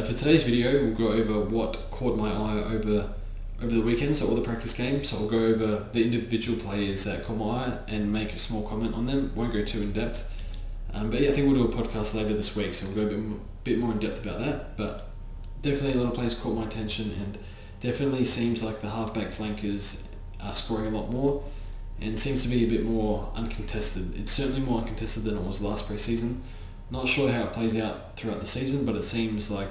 For today's video, we'll go over what caught my eye over the weekend, so all the practice games. So I'll go over the individual players that caught my eye and make a small comment on them. Won't go too in depth. But yeah, I think we'll do a podcast later this week, so we'll go a bit more in depth about that. But definitely a lot of players caught my attention, and definitely seems like the halfback flankers are scoring a lot more and seems to be a bit more uncontested. It's certainly more uncontested than it was last pre-season. Not sure how it plays out throughout the season, but it seems like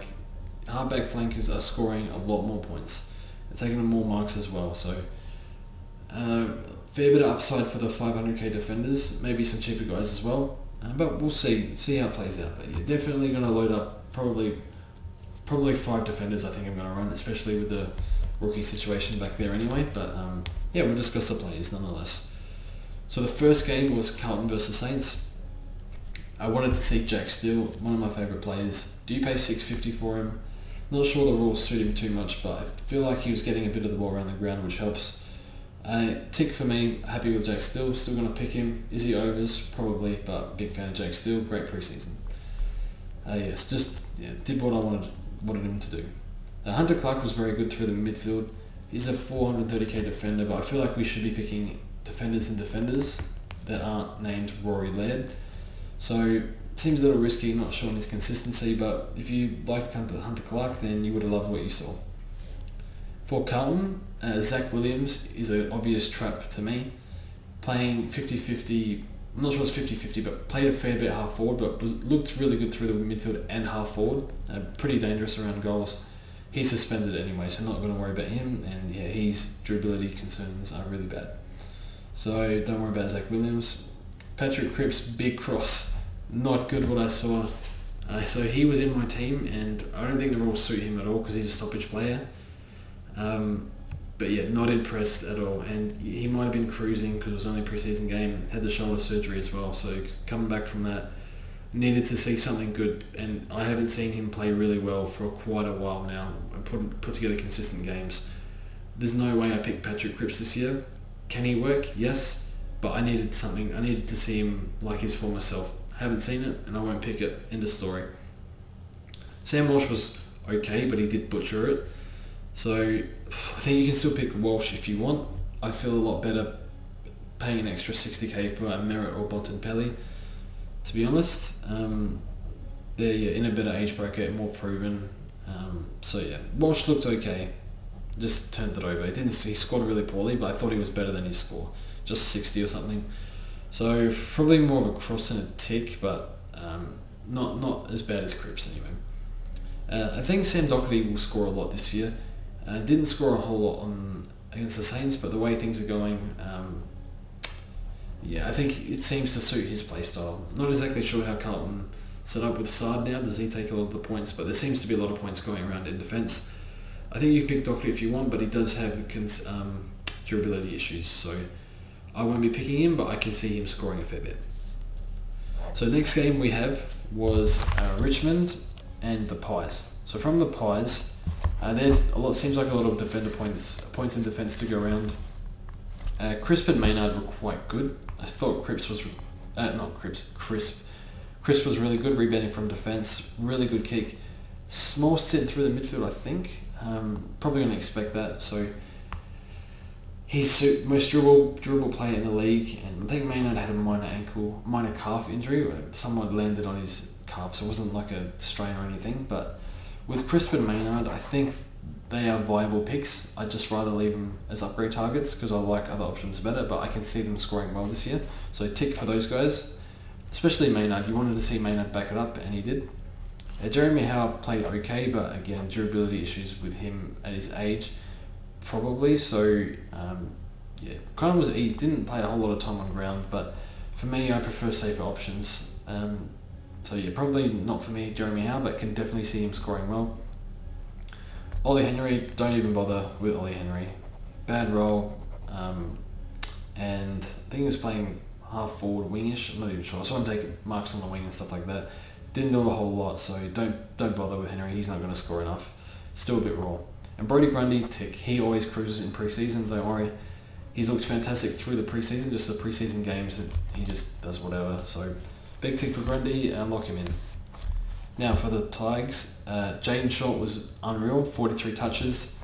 halfback flankers are scoring a lot more points. They're taking more marks as well, so fair bit of upside for the 500k defenders, maybe some cheaper guys as well, but we'll see how it plays out. But yeah, definitely going to load up probably 5 defenders. I think I'm going to run, especially with the rookie situation back there anyway, but yeah, we'll discuss the players nonetheless. So the first game was Carlton versus Saints. I wanted to see Jack Steele, one of my favourite players. Do you pay $6.50 for him? Not sure the rules suit him too much, but I feel like he was getting a bit of the ball around the ground, which helps. Tick for me, happy with Jack Steele, still going to pick him. Is he overs? Probably, but big fan of Jack Steele, great pre-season. Yes, did what I wanted him to do. Hunter Clark was very good through the midfield. He's a 430k defender, but I feel like we should be picking defenders that aren't named Rory Laird. So seems a little risky, not sure on his consistency, but if you liked Hunter Clark, then you would have loved what you saw. For Carlton, Zach Williams is an obvious trap to me. Playing 50-50, I'm not sure it's 50-50, but played a fair bit half forward, but looked really good through the midfield and half forward. Pretty dangerous around goals. He's suspended anyway, so not going to worry about him, and yeah, his durability concerns are really bad. So don't worry about Zach Williams. Patrick Cripps, big cross. Not good what I saw. So he was in my team, and I don't think the rules suit him at all because he's a stoppage player. But yeah, not impressed at all. And he might have been cruising because it was only a pre-season game. Had the shoulder surgery as well, so coming back from that, needed to see something good. And I haven't seen him play really well for quite a while now. And put together consistent games. There's no way I picked Patrick Cripps this year. Can he work? Yes. But I needed something. I needed to see him like his former self. Haven't seen it, and I won't pick it. End of story. Sam Walsh was okay, but he did butcher it. So I think you can still pick Walsh if you want. I feel a lot better paying an extra 60k for a Merritt or Bontempelli. To be honest, they're in a better age bracket, more proven. So yeah, Walsh looked okay. Just turned it over. He scored really poorly, but I thought he was better than his score. Just 60 or something. So probably more of a cross and a tick, but not as bad as Cripps anyway. I think Sam Doherty will score a lot this year. Didn't score a whole lot against the Saints, but the way things are going, I think it seems to suit his play style. Not exactly sure how Carlton set up with Sard now. Does he take a lot of the points? But there seems to be a lot of points going around in defence. I think you can pick Doherty if you want, but he does have durability issues, so I won't be picking him, but I can see him scoring a fair bit. So next game we have was Richmond and the Pies. So from the Pies, seems like a lot of defender points in defence to go around. Crisp and Maynard were quite good. I thought Crisp was really good, rebounding from defence, really good kick. Small stint through the midfield, I think. Probably going to expect that. So he's the most durable player in the league, and I think Maynard had a minor calf injury. Someone landed on his calf, so it wasn't like a strain or anything. But with Crisp and Maynard, I think they are viable picks. I'd just rather leave them as upgrade targets because I like other options better, but I can see them scoring well this year. So tick for those guys, especially Maynard. You wanted to see Maynard back it up, and he did. Jeremy Howe played okay, but again, durability issues with him at his age, probably. So kind of was easy. Didn't play a whole lot of time on ground, but for me, I prefer safer options. So yeah, probably not for me, Jeremy Howe, but can definitely see him scoring well. Ollie Henry, don't even bother with Ollie Henry. Bad role, and I think he was playing half forward wingish. I'm not even sure. I saw him take marks on the wing and stuff like that. Didn't do a whole lot, so don't bother with Henry. He's not going to score enough. Still a bit raw. And Brodie Grundy, tick. He always cruises in pre-season. Don't worry. He's looked fantastic through the pre-season. Just the pre-season games, he just does whatever. So big tick for Grundy and lock him in. Now for the Tigers, Jaden Short was unreal, 43 touches.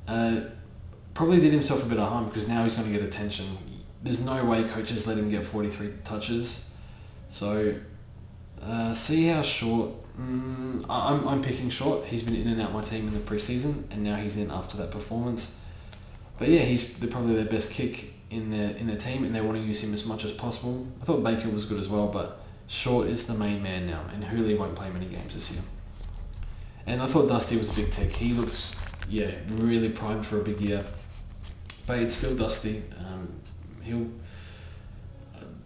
Probably did himself a bit of harm because now he's going to get attention. There's no way coaches let him get 43 touches. So, see how Short... I'm picking Short. He's been in and out my team in the preseason, and now he's in after that performance. But yeah, they're probably their best kick in their team, and they want to use him as much as possible. I thought Baker was good as well, but Short is the main man now, and Hooley won't play many games this year. And I thought Dusty was a big tick. He looks, really primed for a big year. But it's still Dusty. He'll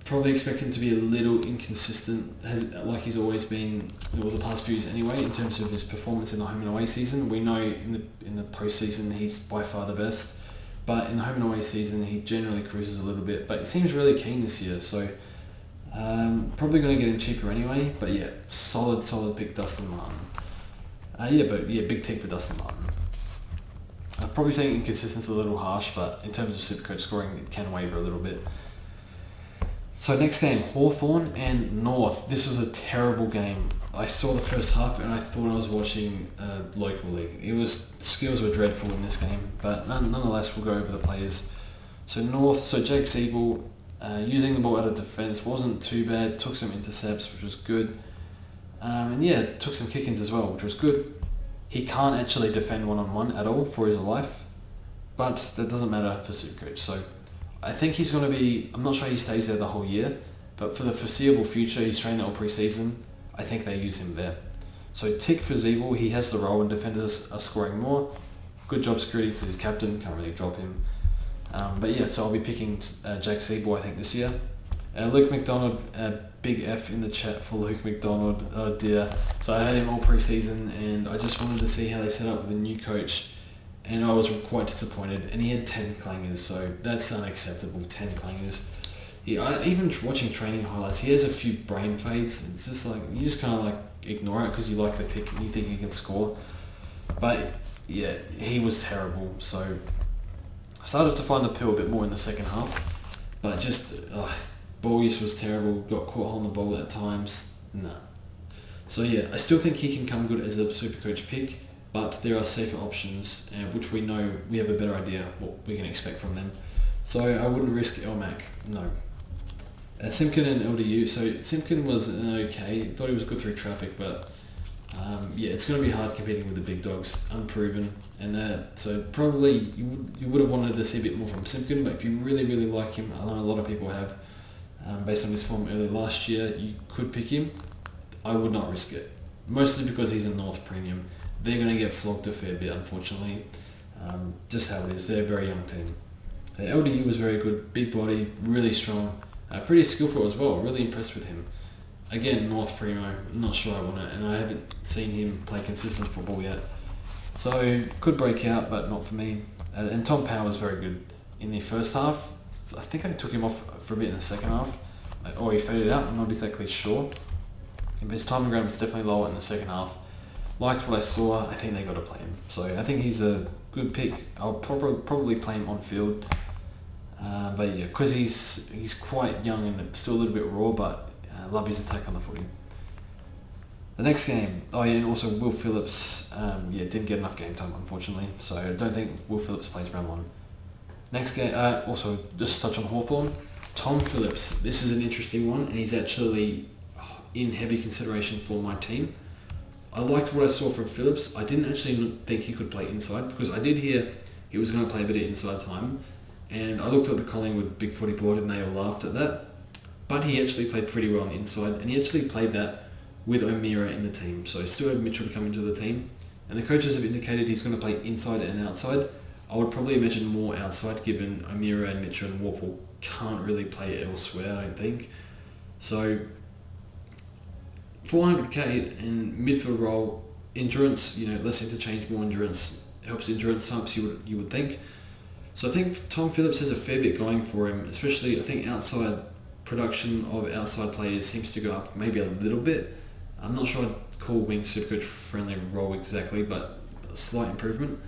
probably expect him to be a little inconsistent, like he's always been the past few years anyway, in terms of his performance in the home and away season. We know in the postseason he's by far the best, but in the home and away season he generally cruises a little bit. But he seems really keen this year, so probably going to get him cheaper anyway. But yeah, solid pick, Dustin Martin. Big tick for Dustin Martin. I'd probably say inconsistence a little harsh, but in terms of Supercoach scoring, it can waver a little bit. So next game, Hawthorne and North. This was a terrible game. I saw the first half and I thought I was watching local league. The skills were dreadful in this game, but nonetheless, we'll go over the players. So Jake Siebel, using the ball out of defence wasn't too bad. Took some intercepts, which was good. Took some kick-ins as well, which was good. He can't actually defend one-on-one at all for his life, but that doesn't matter for Supercoach. So I think he's going to be... I'm not sure he stays there the whole year, but for the foreseeable future, he's trained all pre-season. I think they use him there. So tick for Siebel, he has the role and defenders are scoring more. Good job security because he's captain, can't really drop him. So I'll be picking Jake Siebel, I think, this year. Luke Mcdonald, big F in the chat for Luke Mcdonald. Oh dear. So I had him all pre-season and I just wanted to see how they set up with a new coach, and I was quite disappointed. And he had 10 clangers, so that's unacceptable, 10 clangers. Even watching training highlights, he has a few brain fades. It's just like, you just kind of like ignore it because you like the pick and you think he can score. But yeah, he was terrible. So I started to find the pill a bit more in the second half, but just... ball use was terrible, got caught holding the ball at times. Nah. So yeah, I still think he can come good as a Supercoach pick, but there are safer options, which we know we have a better idea what we can expect from them. So I wouldn't risk LMAC, no. Simkin and Ldu. So Simkin was okay, thought he was good through traffic, but it's going to be hard competing with the big dogs, unproven. And so probably you would have wanted to see a bit more from Simkin, but if you really, really like him, I know a lot of people have, based on his form early last year, you could pick him. I would not risk it, mostly because he's a North premium. They're going to get flogged a fair bit, unfortunately. Just how it is. They're a very young team. LDU was very good, big body, really strong, pretty skillful as well. Really impressed with him. Again, North primo, not sure I want it, and I haven't seen him play consistent football yet. So could break out, but not for me. And Tom Power was very good in the first half. I think I took him off for a bit in the second half, or he faded out. I'm not exactly sure. But his time on ground was definitely lower in the second half. Liked what I saw. I think they got to play him. So I think he's a good pick. I'll probably play him on field. But yeah, because he's quite young and still a little bit raw, but love his attack on the footy. The next game, and also Will Phillips, didn't get enough game time, unfortunately, so I don't think Will Phillips plays round one. Next game, also just touch on Hawthorne. Tom Phillips, this is an interesting one, and he's actually in heavy consideration for my team. I liked what I saw from Phillips. I didn't actually think he could play inside, because I did hear he was going to play a bit of inside time, and I looked at the Collingwood Big Footy board and they all laughed at that. But he actually played pretty well on the inside, and he actually played that with O'Meara in the team. So still have Mitchell to come into the team. And the coaches have indicated he's going to play inside and outside. I would probably imagine more outside, given O'Meara and Mitchell and Warple can't really play elsewhere, I don't think. So 400k in midfield role, endurance, less interchange, more endurance, helps endurance types, you would think. So I think Tom Phillips has a fair bit going for him, especially I think outside production of outside players seems to go up maybe a little bit. I'm not sure I'd call wing Supercoach friendly role exactly, but a slight improvement.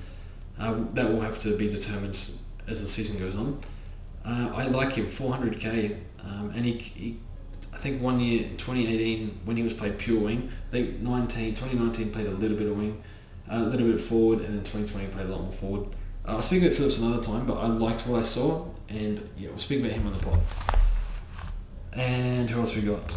That will have to be determined as the season goes on. I like him, 400k, and he I think one year, in 2018, when he was played pure wing, I think 2019 played a little bit of wing, a little bit forward, and then 2020 played a lot more forward. I'll speak about Phillips another time, but I liked what I saw, and yeah, we'll speak about him on the pod. And who else we got?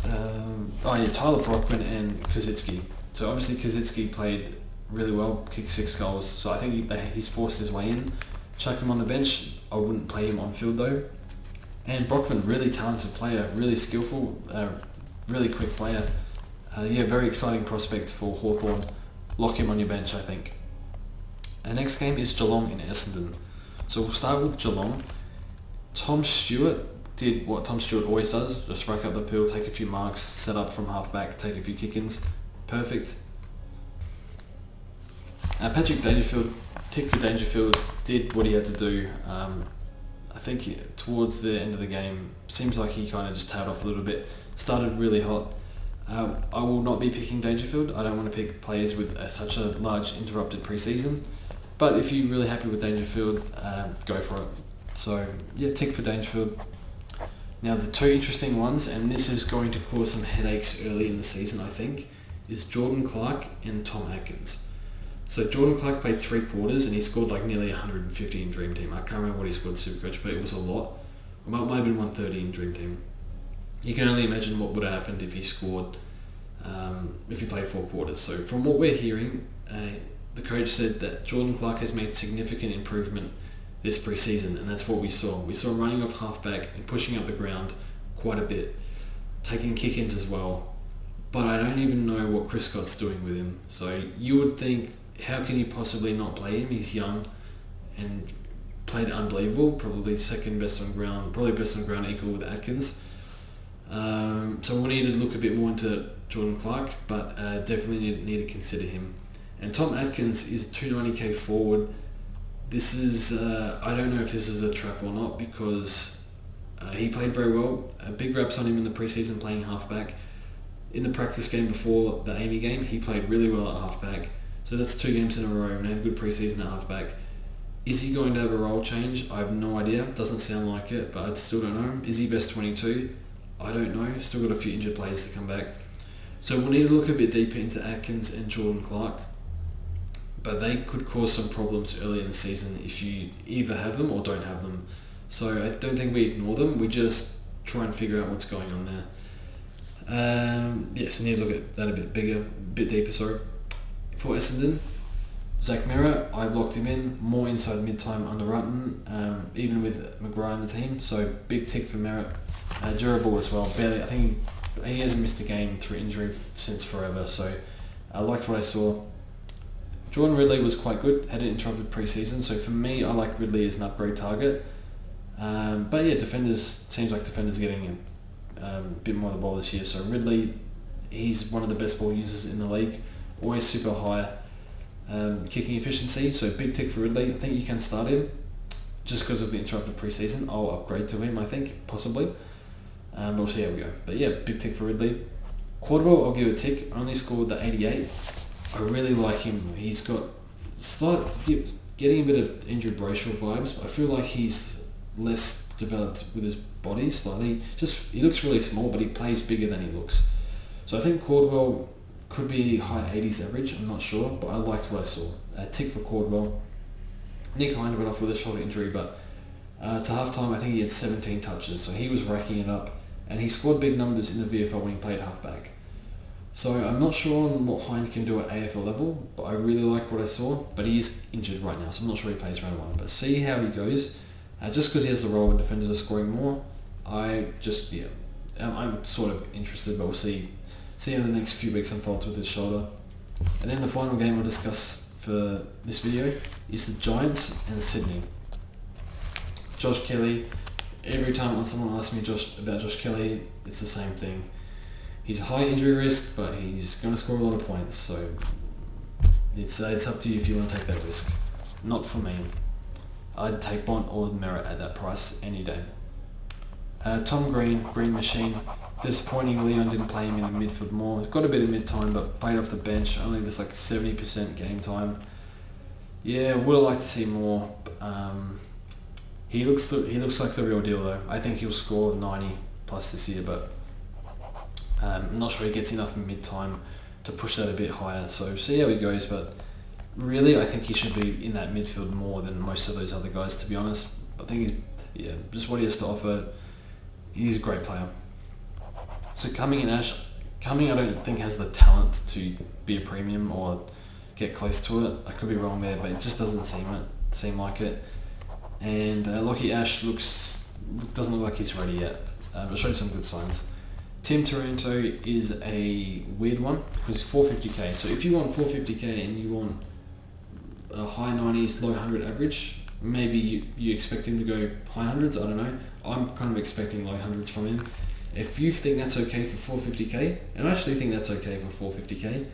Tyler Brockman and Kosicki. So obviously Kosicki played really well, kicked 6 goals, so I think he's forced his way in. Chuck him on the bench. I wouldn't play him on field though. And Brockman, really talented player, really skillful, really quick player. Very exciting prospect for Hawthorne. Lock him on your bench, I think. Our next game is Geelong in Essendon. So we'll start with Geelong. Tom Stewart did what Tom Stewart always does, just rack up the pill, take a few marks, set up from half-back, take a few kick-ins. Perfect. Patrick Dangerfield, tick for Dangerfield, did what he had to do. I think towards the end of the game, seems like he kind of just tailed off a little bit, started really hot. I will not be picking Dangerfield. I don't want to pick players with such a large interrupted pre-season. But if you're really happy with Dangerfield, go for it. So, yeah, tick for Dangerfield. Now, the two interesting ones, and this is going to cause some headaches early in the season, I think, is Jordan Clark and Tom Atkins. So, Jordan Clark played 3 quarters and he scored like nearly 150 in Dream Team. I can't remember what he scored in Supercoach, but it was a lot. It might have been 130 in Dream Team. You can only imagine what would have happened if he scored, if he played 4 quarters. So, from what we're hearing, the coach said that Jordan Clark has made significant improvement this pre-season, and that's what we saw. We saw him running off half-back and pushing up the ground quite a bit, taking kick-ins as well. But I don't even know what Chris Scott's doing with him. So you would think, how can you possibly not play him? He's young and played unbelievable, probably second best on ground, probably best on ground equal with Atkins. So we'll need to look a bit more into Jordan Clark, but definitely need to consider him. And Tom Atkins is 290k forward. This is, I don't know if this is a trap or not, because he played very well. Big raps on him in the preseason playing halfback. In the practice game before the AAMI game, he played really well at halfback. So that's 2 games in a row and had a good preseason at halfback. Is he going to have a role change? I have no idea. Doesn't sound like it, but I still don't know. Is he best 22? I don't know. Still got a few injured players to come back. So we'll need to look a bit deeper into Atkins and Jordan Clark. But they could cause some problems early in the season if you either have them or don't have them. So I don't think we ignore them, we just try and figure out what's going on there. So need to look at that a bit deeper. For Essendon, Zach Merrett, I've locked him in, more inside mid-time under Rutten, even with McGrath in the team, so big tick for Merrett. Durable as well, barely, I think he hasn't missed a game through injury since forever, so I liked what I saw. Jordan Ridley was quite good, had an interrupted pre-season, so for me, I like Ridley as an upgrade target. But yeah, seems like defenders getting a bit more of the ball this year. So Ridley, he's one of the best ball users in the league, always super high kicking efficiency, so big tick for Ridley. I think you can start him, just because of the interrupted pre-season. I'll upgrade to him, I think, possibly. But we'll see how we go. But yeah, big tick for Ridley. Quadwell, I'll give a tick, only scored the 88. I really like him. He's got getting a bit of injured Brayshaw vibes. I feel like he's less developed with his body slightly. He looks really small, but he plays bigger than he looks. So I think Cordwell could be high 80s average. I'm not sure, but I liked what I saw. Tick for Cordwell. Nick Hind went off with a shoulder injury, but to halftime I think he had 17 touches, so he was racking it up, and he scored big numbers in the VFL when he played halfback. So I'm not sure on what Hind can do at AFL level, but I really like what I saw. But he is injured right now, so I'm not sure he plays round 1. But see how he goes. Just because he has the role when defenders are scoring more, I'm sort of interested, but we'll see how the next few weeks unfolds with his shoulder. And then the final game we'll discuss for this video is the Giants and Sydney. Josh Kelly. Every time when someone asks me about Josh Kelly, it's the same thing. He's a high injury risk, but he's going to score a lot of points, so it's up to you if you want to take that risk. Not for me. I'd take Bont or Merrett at that price any day. Tom Green Machine. Disappointing, Leon didn't play him in the midfield more. Got a bit of mid-time, but played off the bench. Only this 70% game time. Yeah, would have liked to see more. He looks like the real deal though. I think he'll score 90 plus this year, but I'm not sure he gets enough mid-time to push that a bit higher, so see how he goes, but really I think he should be in that midfield more than most of those other guys, to be honest. I think just what he has to offer, he's a great player. So Cumming I don't think has the talent to be a premium or get close to it. I could be wrong there, but it just doesn't seem like it. And Lockie Ash doesn't look like he's ready yet, but showed some good signs. Tim Taranto is a weird one because he's 450k. So if you want 450k and you want a high 90s, low 100 average, maybe you expect him to go high hundreds. I don't know. I'm kind of expecting low hundreds from him. If you think that's okay for 450k, and I actually think that's okay for 450k,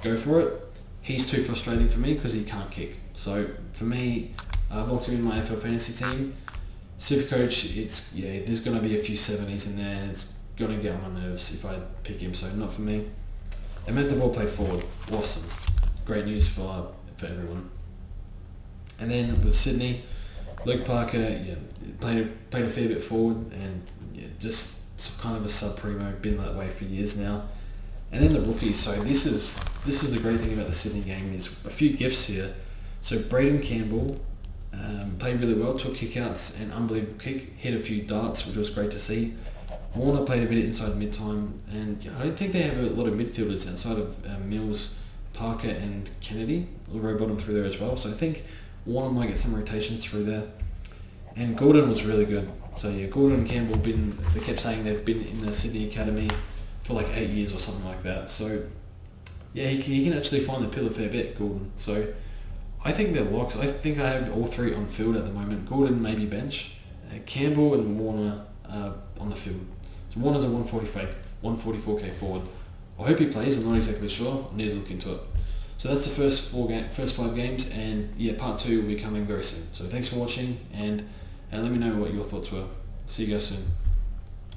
go for it. He's too frustrating for me because he can't kick. So for me, I've locked him in my FL fantasy team. Supercoach, there's going to be a few 70s in there, and it's going to get on my nerves if I pick him. So not for me. Ament the ball played forward. Awesome. Great news for everyone. And then with Sydney, Luke Parker, played a fair bit forward, and just kind of a sub-primo, been that way for years now. And then the rookies, so this is the great thing about the Sydney game, is a few gifts here. So Braden Campbell played really well, took kickouts, and unbelievable kick, hit a few darts, which was great to see. Warner played a bit inside mid-time, and I don't think they have a lot of midfielders outside of Mills, Parker and Kennedy. Rowbottom through there as well, so I think Warner might get some rotation through there. And Gordon was really good. So Gordon and Campbell they kept saying they've been in the Sydney Academy for like 8 years or something like that. So he can actually find the pill a fair bit, Gordon. So I think they're locks. I think I have all three on field at the moment. Gordon maybe bench, Campbell and Warner on the field. So Warner's a 144k forward. I hope he plays. I'm not exactly sure. I need to look into it. So that's the first 5 games, and part 2 will be coming very soon. So thanks for watching, and let me know what your thoughts were. See you guys soon.